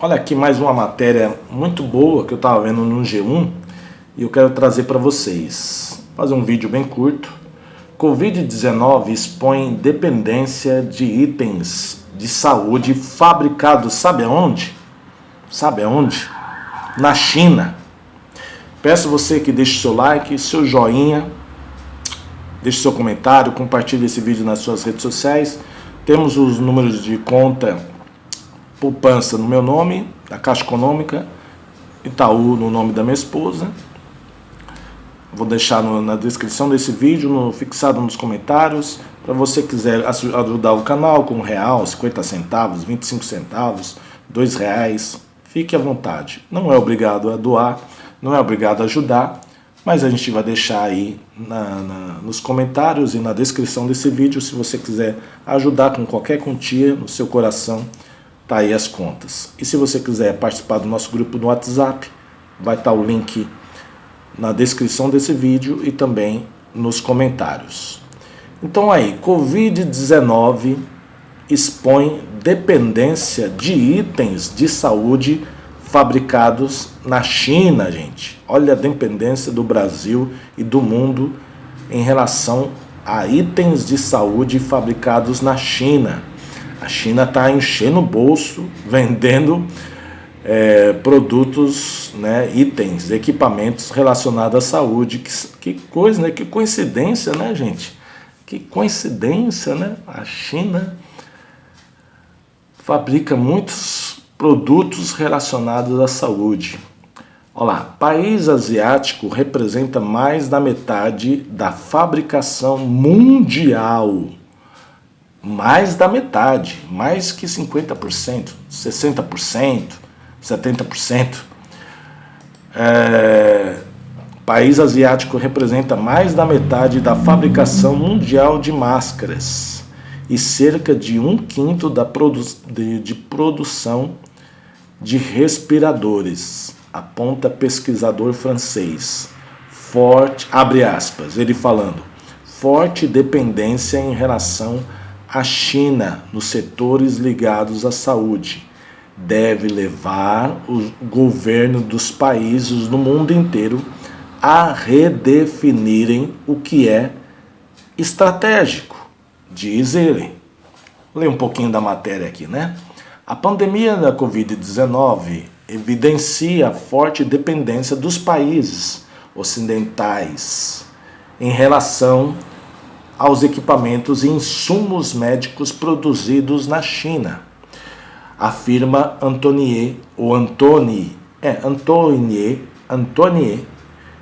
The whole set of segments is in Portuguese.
Olha aqui mais uma matéria muito boa que eu estava vendo no G1 e eu quero trazer para vocês. Fazer um vídeo bem curto. Covid-19 expõe dependência de itens de saúde fabricados, sabe aonde? Sabe aonde? Na China. Peço você que deixe seu like, seu joinha, deixe seu comentário, compartilhe esse vídeo nas suas redes sociais. Temos os números de conta poupança no meu nome, da Caixa Econômica, Itaú no nome da minha esposa. Vou deixar na descrição desse vídeo, fixado nos comentários. Para você quiser ajudar o canal com R$1, 50 centavos, 25 centavos, R$2, fique à vontade. Não é obrigado a doar, não é obrigado a ajudar, mas a gente vai deixar aí nos comentários e na descrição desse vídeo, se você quiser ajudar com qualquer quantia no seu coração, tá aí as contas. E se você quiser participar do nosso grupo no WhatsApp, vai estar o link na descrição desse vídeo e também nos comentários. Então aí, Covid-19 expõe dependência de itens de saúde fabricados na China, gente. Olha a dependência do Brasil e do mundo em relação a itens de saúde fabricados na China. A China está enchendo o bolso, vendendo produtos, né, itens, equipamentos relacionados à saúde. Que coisa, né? Que coincidência, né, gente? Que coincidência, né? A China fabrica muitos produtos relacionados à saúde. Olha lá, país asiático representa mais da metade da fabricação mundial. Mais da metade, mais que 50%, 60%, 70%. País asiático representa mais da metade da fabricação mundial de máscaras e cerca de 1/5 de produção de respiradores, aponta pesquisador francês. Abre aspas, ele falando, forte dependência em relação a China nos setores ligados à saúde deve levar o governo dos países no mundo inteiro a redefinirem o que é estratégico, diz ele. Vou ler um pouquinho da matéria aqui, né? A pandemia da Covid-19 evidencia a forte dependência dos países ocidentais em relação aos equipamentos e insumos médicos produzidos na China, afirma Antoine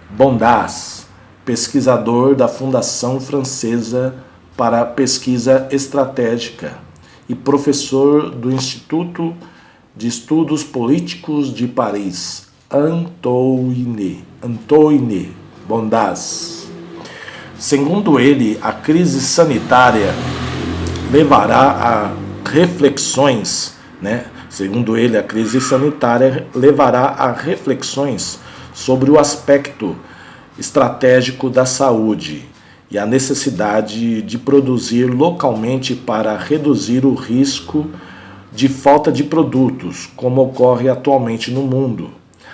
Bondas, pesquisador da Fundação Francesa para a Pesquisa Estratégica e professor do Instituto de Estudos Políticos de Paris, Antoine Bondas. Segundo ele, a crise sanitária levará a reflexões, né? Segundo ele, a crise sanitária levará a reflexões sobre o aspecto estratégico da saúde e a necessidade de produzir localmente para reduzir o risco de falta de produtos, como ocorre atualmente no mundo.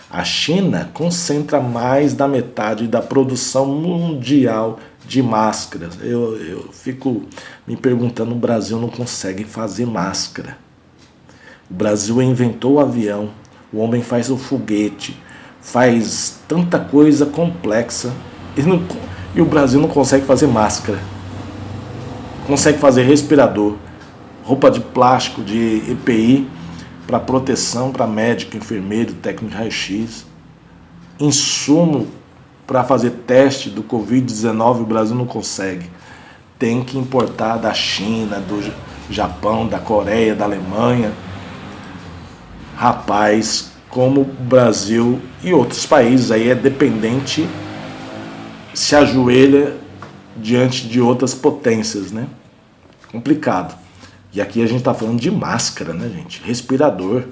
A China concentra mais da metade da produção mundial de máscaras. Eu fico me perguntando, o Brasil não consegue fazer máscara. O Brasil inventou o avião, o homem faz o foguete, faz tanta coisa complexa e o Brasil não consegue fazer máscara. Consegue fazer respirador, roupa de plástico, de EPI, para proteção, para médico, enfermeiro, técnico de raio-x, insumo para fazer teste do Covid-19, o Brasil não consegue. Tem que importar da China, do Japão, da Coreia, da Alemanha. Rapaz, como o Brasil e outros países aí é dependente, se ajoelha diante de outras potências, né? Complicado. E aqui a gente está falando de máscara, né, gente? Respirador.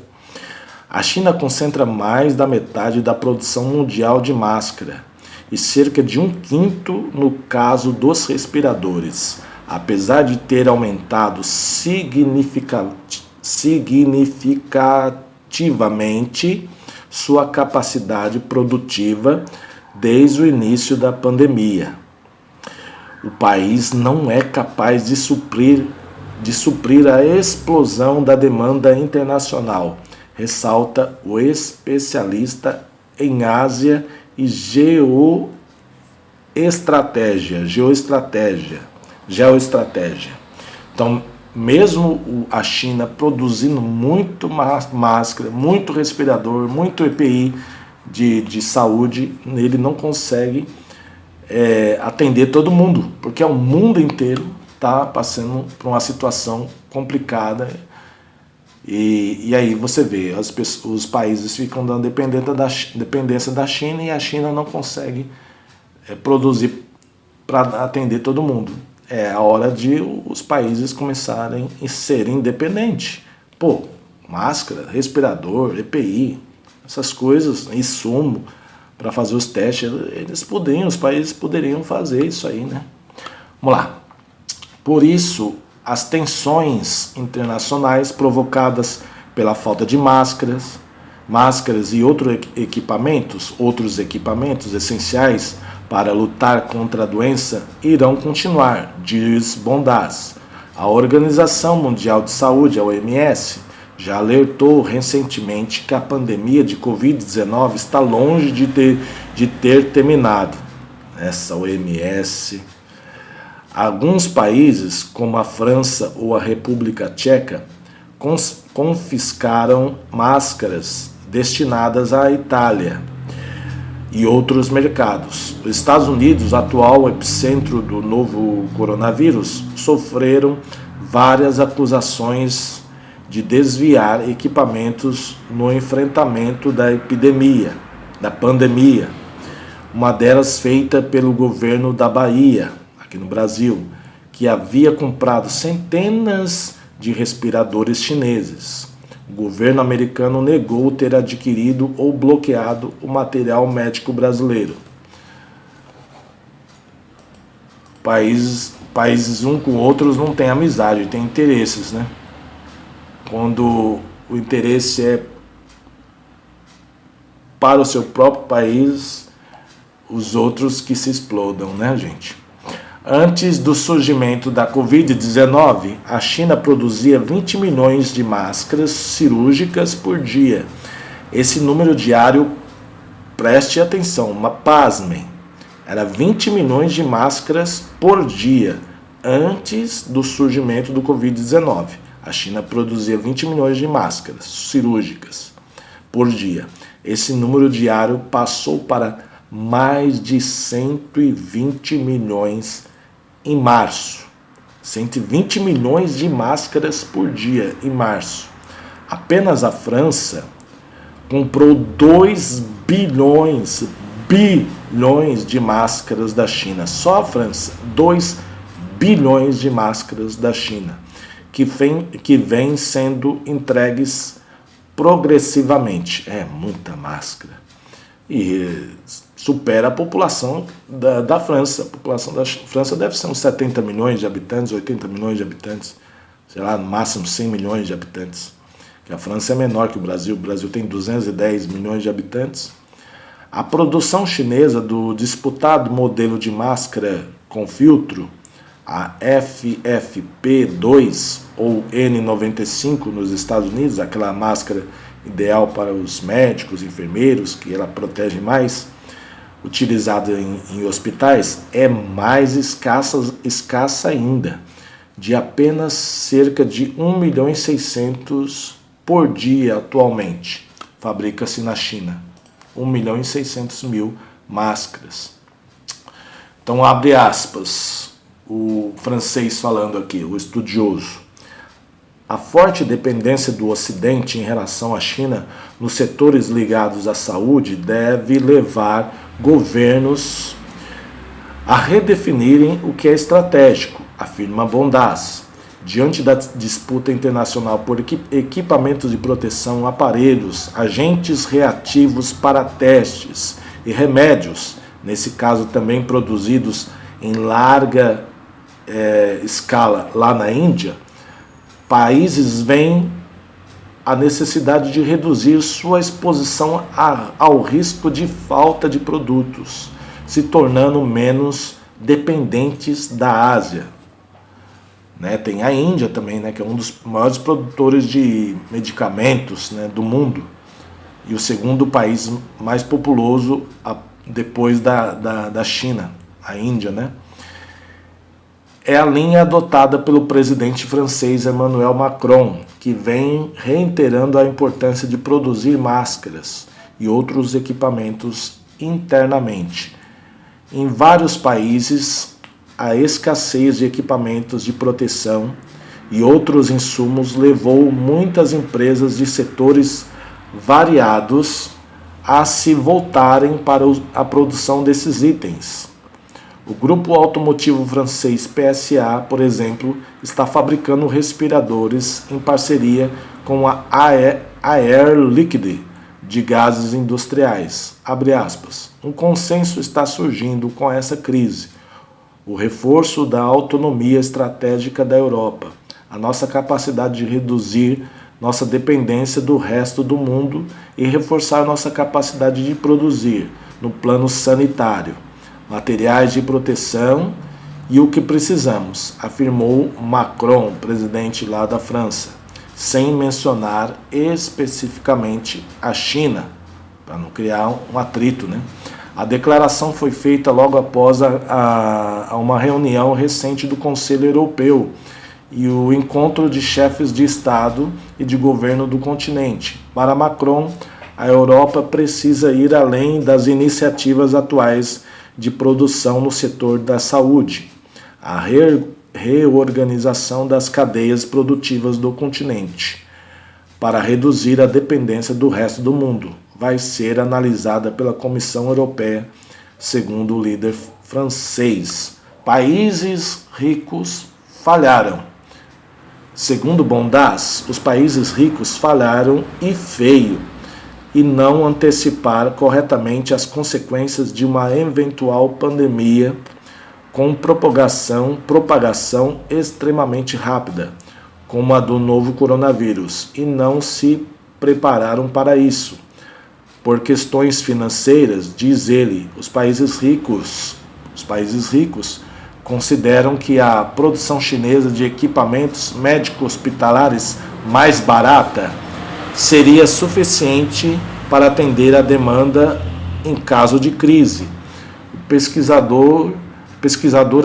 A China concentra mais da metade da produção mundial de máscara e cerca de 1/5 no caso dos respiradores, apesar de ter aumentado significativamente efetivamente sua capacidade produtiva desde o início da pandemia. O país não é capaz de suprir a explosão da demanda internacional, ressalta o especialista em Ásia e geoestratégia. Então, mesmo a China produzindo muito máscara, muito respirador, muito EPI de saúde, ele não consegue atender todo mundo, porque o mundo inteiro está passando por uma situação complicada. E aí você vê, os países ficam dando dependência da China e a China não consegue produzir para atender todo mundo. É a hora de os países começarem a ser independentes. Pô, máscara, respirador, EPI, essas coisas, insumo para fazer os testes, os países poderiam fazer isso aí, né? Vamos lá. Por isso, as tensões internacionais provocadas pela falta de máscaras e outros equipamentos essenciais para lutar contra a doença irão continuar, diz Bondaz. A Organização Mundial de Saúde, a OMS, já alertou recentemente que a pandemia de Covid-19 está longe de ter terminado. Essa OMS. Alguns países, como a França ou a República Tcheca, confiscaram máscaras destinadas à Itália e outros mercados. Os Estados Unidos, atual epicentro do novo coronavírus, sofreram várias acusações de desviar equipamentos no enfrentamento da pandemia. Uma delas feita pelo governo da Bahia, aqui no Brasil, que havia comprado centenas de respiradores chineses. O governo americano negou ter adquirido ou bloqueado o material médico brasileiro. Países um com outros não têm amizade, têm interesses, né? Quando o interesse é para o seu próprio país, os outros que se explodam, né, gente? Antes do surgimento da Covid-19, a China produzia 20 milhões de máscaras cirúrgicas por dia. Esse número diário, preste atenção, pasmem, era 20 milhões de máscaras por dia antes do surgimento do Covid-19. A China produzia 20 milhões de máscaras cirúrgicas por dia. Esse número diário passou para mais de 120 milhões em março. 120 milhões de máscaras por dia em março. Apenas a França comprou 2 bilhões de máscaras da China. Só a França, 2 bilhões de máscaras da China, que vem sendo entregues progressivamente. É muita máscara. E supera a população da França. A população da França deve ser uns 70 milhões de habitantes, 80 milhões de habitantes, sei lá, no máximo 100 milhões de habitantes. Que a França é menor que o Brasil tem 210 milhões de habitantes. A produção chinesa do disputado modelo de máscara com filtro, a FFP2 ou N95 nos Estados Unidos, aquela máscara ideal para os médicos, enfermeiros, que ela protege mais, utilizada em hospitais, é mais escassa ainda, de apenas cerca de 1.600.000 por dia atualmente. Fabrica-se na China. 1.600.000 máscaras. Então, abre aspas, o francês falando aqui, o estudioso. A forte dependência do Ocidente em relação à China nos setores ligados à saúde deve levar governos a redefinirem o que é estratégico, afirma Bondaz. Diante da disputa internacional por equipamentos de proteção, aparelhos, agentes reativos para testes e remédios, nesse caso também produzidos em larga escala lá na Índia, países veem a necessidade de reduzir sua exposição ao risco de falta de produtos, se tornando menos dependentes da Ásia. Tem a Índia também, que é um dos maiores produtores de medicamentos, do mundo, e o segundo país mais populoso depois da China, a Índia. É a linha adotada pelo presidente francês Emmanuel Macron, que vem reiterando a importância de produzir máscaras e outros equipamentos internamente. Em vários países, a escassez de equipamentos de proteção e outros insumos levou muitas empresas de setores variados a se voltarem para a produção desses itens. O grupo automotivo francês PSA, por exemplo, está fabricando respiradores em parceria com a Air Liquide de gases industriais. Abre aspas. Um consenso está surgindo com essa crise. O reforço da autonomia estratégica da Europa, a nossa capacidade de reduzir nossa dependência do resto do mundo e reforçar nossa capacidade de produzir, no plano sanitário, materiais de proteção e o que precisamos, afirmou Macron, presidente lá da França, sem mencionar especificamente a China, para não criar um atrito, A declaração foi feita logo após a uma reunião recente do Conselho Europeu e o encontro de chefes de Estado e de governo do continente. Para Macron, a Europa precisa ir além das iniciativas atuais de produção no setor da saúde, a reorganização das cadeias produtivas do continente, para reduzir a dependência do resto do mundo, vai ser analisada pela Comissão Europeia, segundo o líder francês. Países ricos falharam. Segundo Bondas, os países ricos falharam e feio, e não antecipar corretamente as consequências de uma eventual pandemia com propagação extremamente rápida, como a do novo coronavírus, e não se prepararam para isso. Por questões financeiras, diz ele, os países ricos consideram que a produção chinesa de equipamentos médico-hospitalares mais barata seria suficiente para atender a demanda em caso de crise. O pesquisador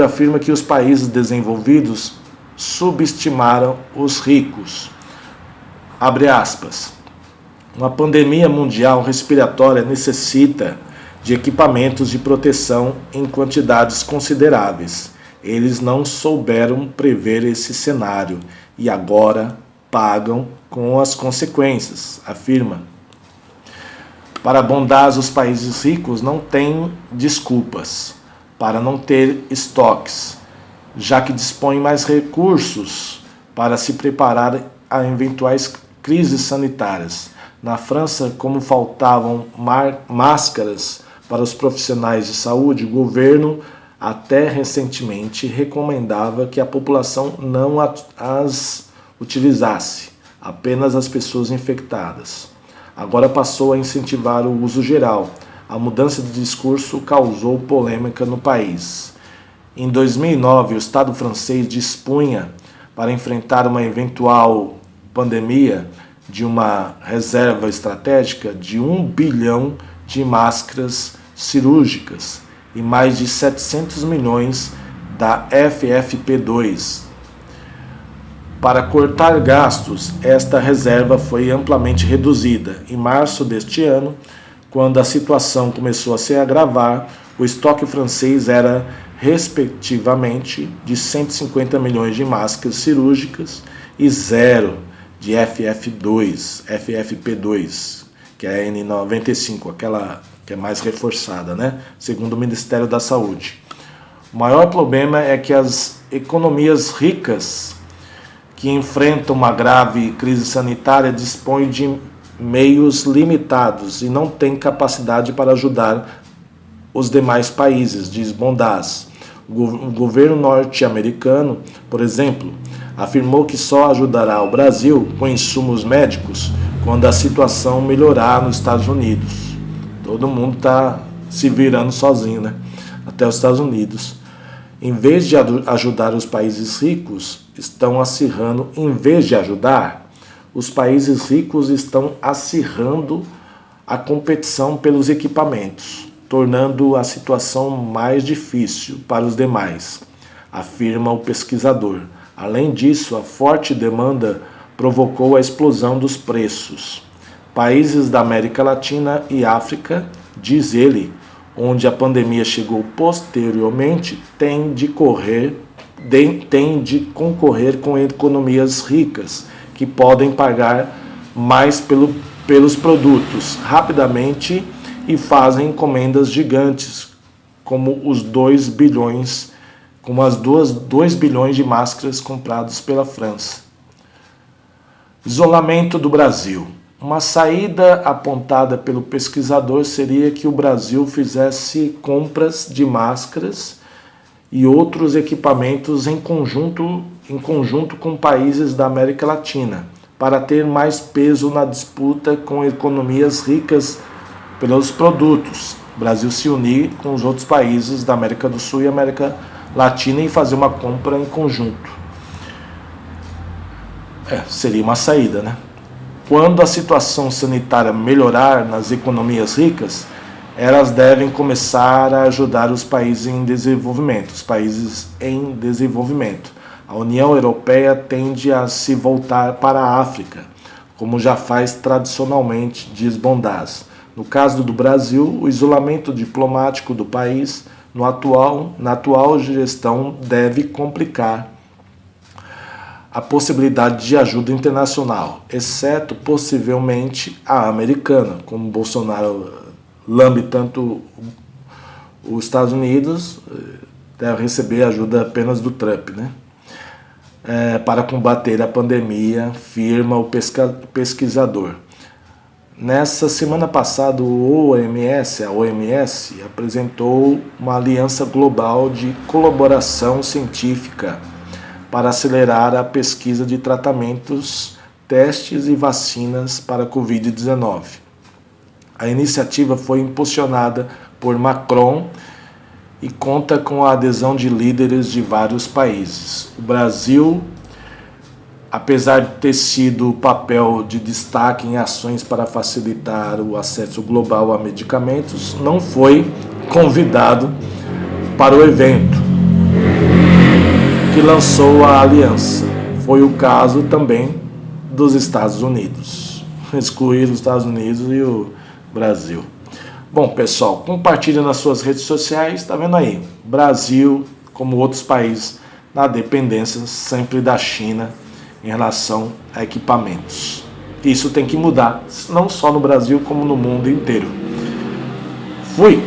afirma que os países desenvolvidos subestimaram os ricos. Abre aspas. Uma pandemia mundial respiratória necessita de equipamentos de proteção em quantidades consideráveis. Eles não souberam prever esse cenário e agora pagam com as consequências, afirma. Para Bondas, os países ricos não têm desculpas para não ter estoques, já que dispõem mais recursos para se preparar a eventuais crises sanitárias. Na França, como faltavam máscaras para os profissionais de saúde, o governo até recentemente recomendava que a população não as utilizasse, apenas as pessoas infectadas. Agora passou a incentivar o uso geral. A mudança de discurso causou polêmica no país. Em 2009, o Estado francês dispunha, para enfrentar uma eventual pandemia, de uma reserva estratégica de 1 bilhão de máscaras cirúrgicas e mais de 700 milhões da FFP2. Para cortar gastos, esta reserva foi amplamente reduzida. Em março deste ano, quando a situação começou a se agravar, o estoque francês era, respectivamente, de 150 milhões de máscaras cirúrgicas e 0 de FFP2, que é a N95, aquela que é mais reforçada, segundo o Ministério da Saúde. O maior problema é que as economias ricas que enfrentam uma grave crise sanitária dispõem de meios limitados e não têm capacidade para ajudar os demais países, diz Bondas. O governo norte-americano, por exemplo, afirmou que só ajudará o Brasil com insumos médicos quando a situação melhorar nos Estados Unidos. Todo mundo está se virando sozinho, né? Até os Estados Unidos. Em vez de ajudar os países ricos, estão acirrando, em vez de ajudar, os países ricos estão acirrando a competição pelos equipamentos, tornando a situação mais difícil para os demais, afirma o pesquisador. Além disso, a forte demanda provocou a explosão dos preços. Países da América Latina e África, diz ele, onde a pandemia chegou posteriormente, têm de concorrer com economias ricas, que podem pagar mais pelos produtos rapidamente e fazem encomendas gigantes, como os 2 bilhões de máscaras compradas pela França. Isolamento do Brasil. Uma saída apontada pelo pesquisador seria que o Brasil fizesse compras de máscaras e outros equipamentos em conjunto com países da América Latina, para ter mais peso na disputa com economias ricas pelos produtos. O Brasil se unir com os outros países da América do Sul e América Latina e fazer uma compra em conjunto. Seria uma saída, né? Quando a situação sanitária melhorar nas economias ricas, elas devem começar a ajudar os países em desenvolvimento. A União Europeia tende a se voltar para a África, como já faz tradicionalmente, diz Bondaz. No caso do Brasil, o isolamento diplomático do país na atual gestão deve complicar a possibilidade de ajuda internacional, exceto possivelmente a americana, como Bolsonaro lambe tanto os Estados Unidos, deve receber ajuda apenas do Trump, né? Para combater a pandemia, afirma o pesquisador. Nessa semana passada, a OMS apresentou uma aliança global de colaboração científica para acelerar a pesquisa de tratamentos, testes e vacinas para a Covid-19. A iniciativa foi impulsionada por Macron e conta com a adesão de líderes de vários países. O Brasil, apesar de ter sido papel de destaque em ações para facilitar o acesso global a medicamentos, não foi convidado para o evento que lançou a aliança. Foi o caso também dos Estados Unidos. Excluir os Estados Unidos e o Brasil. Bom, pessoal, compartilha nas suas redes sociais, tá vendo aí? Brasil, como outros países, na dependência sempre da China em relação a equipamentos. Isso tem que mudar, não só no Brasil, como no mundo inteiro. Fui!